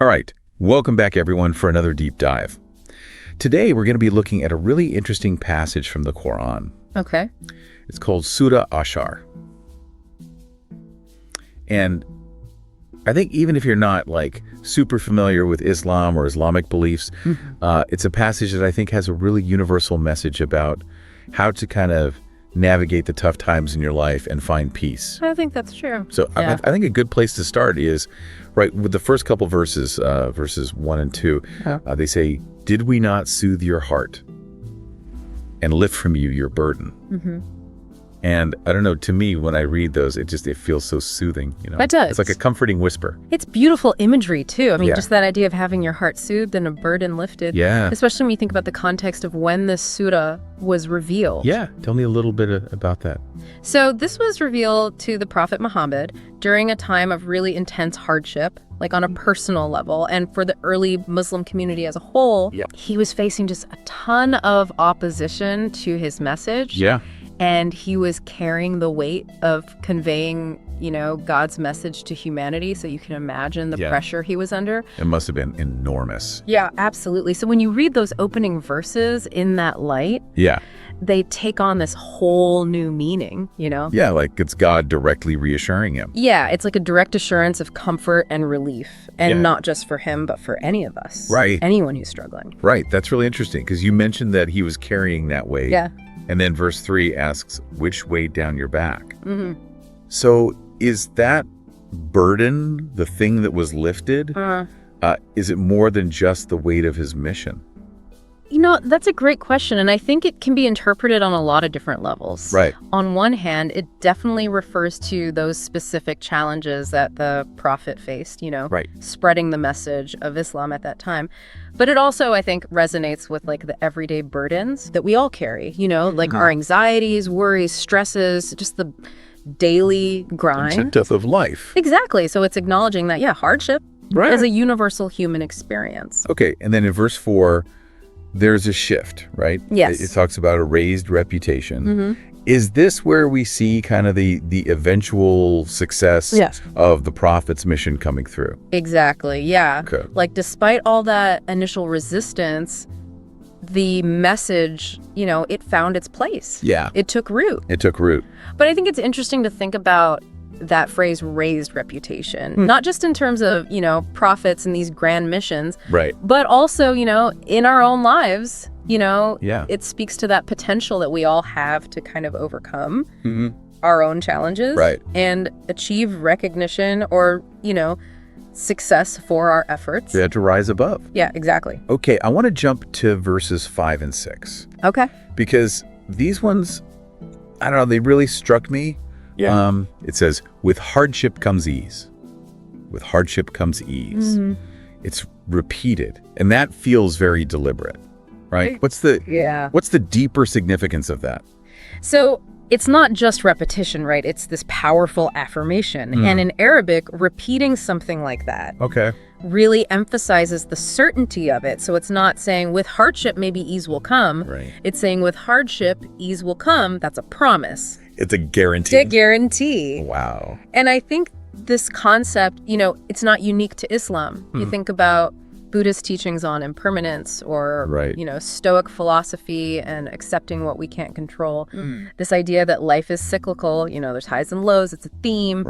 All right, welcome back everyone for another deep dive. Today we're going to be looking at a really interesting passage from the Quran. Okay. It's called Surah Ash-Sharh. And I think even if you're not like super familiar with Islam or Islamic beliefs, it's a passage that I think has a really universal message about how to kind of navigate the tough times in your life and find peace. I think that's true. So Yeah. I think a good place to start is right with the first couple verses, verses 1 and 2. They say, "Did we not soothe your heart and lift from you your burden?" And I don't know, to me, when I read those, it feels so soothing. It does. It's like a comforting whisper. It's beautiful imagery, too. I mean, Yeah. just that idea of having your heart soothed and a burden lifted. Yeah. Especially when you think about the context of when this surah was revealed. Yeah. Tell me a little bit about that. So this was revealed to the Prophet Muhammad during a time of really intense hardship, like on a personal level. And for the early Muslim community as a whole, he was facing just a ton of opposition to his message. Yeah. And he was carrying the weight of conveying, God's message to humanity. So you can imagine the pressure he was under. It must have been enormous. Yeah, absolutely. So when you read those opening verses in that light, they take on this whole new meaning, Yeah, like it's God directly reassuring him. Yeah, it's like a direct assurance of comfort and relief. And not just for him, but for any of us. Right. Anyone who's struggling. Right. That's really interesting because you mentioned that he was carrying that weight. Yeah. And then verse 3 asks, which weighed down your back? So is that burden the thing that was lifted? Is it more than just the weight of his mission? That's a great question. And I think it can be interpreted on a lot of different levels. Right. On one hand, it definitely refers to those specific challenges that the prophet faced, spreading the message of Islam at that time. But it also, I think, resonates with like the everyday burdens that we all carry, like our anxieties, worries, stresses, just the daily grind. It's the death of life. Exactly. So it's acknowledging that, hardship is a universal human experience. Okay. And then in verse 4, there's a shift, right? Yes. It talks about a raised reputation. Is this where we see kind of the eventual success of the prophet's mission coming through? Exactly, yeah. Okay. Like despite all that initial resistance, the message, it found its place. Yeah. It took root. It took root. But I think it's interesting to think about that phrase raised reputation, not just in terms of, prophets and these grand missions, right? But also, in our own lives, it speaks to that potential that we all have to kind of overcome our own challenges and achieve recognition or, success for our efforts. Yeah, to rise above. Yeah, exactly. Okay, I want to jump to verses 5 and 6. Okay. Because these ones, I don't know, they really struck me. Yeah. It says, with hardship comes ease. With hardship comes ease. It's repeated. And that feels very deliberate, right? What's the deeper significance of that? So it's not just repetition, right? It's this powerful affirmation. And in Arabic, repeating something like that really emphasizes the certainty of it. So it's not saying with hardship, maybe ease will come. Right. It's saying with hardship, ease will come. That's a promise. It's a guarantee. It's a guarantee. Wow. And I think this concept, it's not unique to Islam. You think about Buddhist teachings on impermanence or, Stoic philosophy and accepting what we can't control. This idea that life is cyclical, there's highs and lows. It's a theme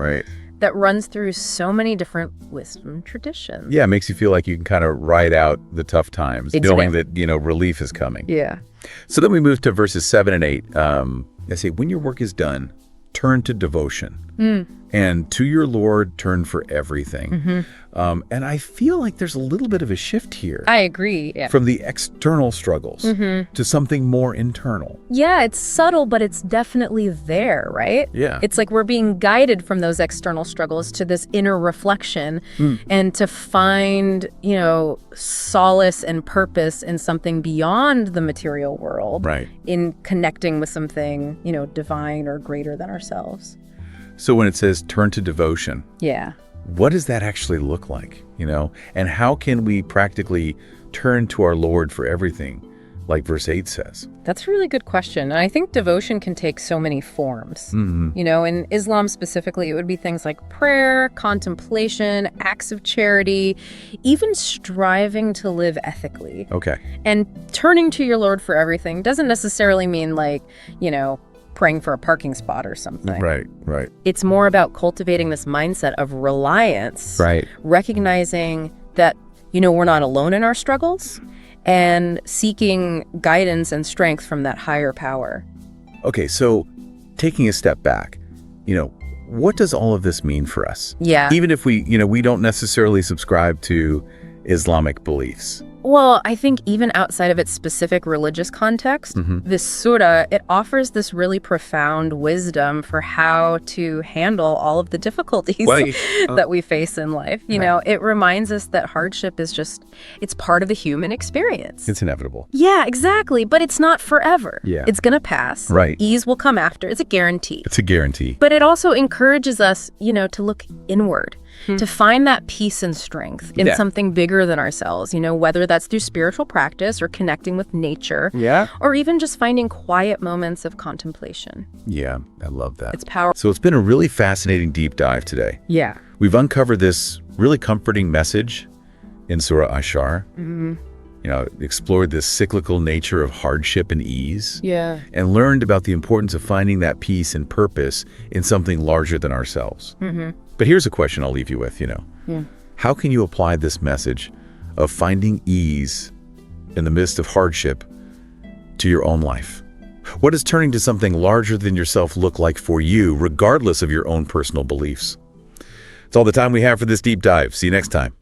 that runs through so many different wisdom traditions. Yeah, it makes you feel like you can kind of ride out the tough times, knowing that, relief is coming. Yeah. So then we move to verses 7 and 8. They say, when your work is done, turn to devotion. And to your Lord, turn for everything. And I feel like there's a little bit of a shift here. I agree. Yeah. From the external struggles to something more internal. Yeah, it's subtle, but it's definitely there, right? Yeah. It's like we're being guided from those external struggles to this inner reflection and to find, solace and purpose in something beyond the material world. Right. In connecting with something, divine or greater than ourselves. So when it says turn to devotion. Yeah. What does that actually look like, And how can we practically turn to our Lord for everything like verse 8 says? That's a really good question. And I think devotion can take so many forms. You know, in Islam specifically, it would be things like prayer, contemplation, acts of charity, even striving to live ethically. Okay. And turning to your Lord for everything doesn't necessarily mean like, you know, praying for a parking spot or something. Right, right. It's more about cultivating this mindset of reliance. Right. Recognizing that, you know, we're not alone in our struggles, and seeking guidance and strength from that higher power. Okay, so taking a step back, you know, what does all of this mean for us? Yeah. Even if we, you know, we don't necessarily subscribe to Islamic beliefs. Well, I think even outside of its specific religious context, this surah, it offers this really profound wisdom for how to handle all of the difficulties that we face in life. You know, it reminds us that hardship is just, it's part of the human experience. It's inevitable. Yeah, exactly. But it's not forever. Yeah. It's going to pass. Right. Ease will come after. It's a guarantee. It's a guarantee. But it also encourages us, you know, to look inward, to find that peace and strength in something bigger than ourselves, you know, whether that's through spiritual practice or connecting with nature, or even just finding quiet moments of contemplation. Yeah, I love that. It's powerful. So it's been a really fascinating deep dive today. Yeah. We've uncovered this really comforting message in Surah Ash-Sharh. You know, explored this cyclical nature of hardship and ease. Yeah. And learned about the importance of finding that peace and purpose in something larger than ourselves. But here's a question I'll leave you with, you know. How can you apply this message of finding ease in the midst of hardship to your own life? What does turning to something larger than yourself look like for you, regardless of your own personal beliefs? It's all the time we have for this deep dive. See you next time.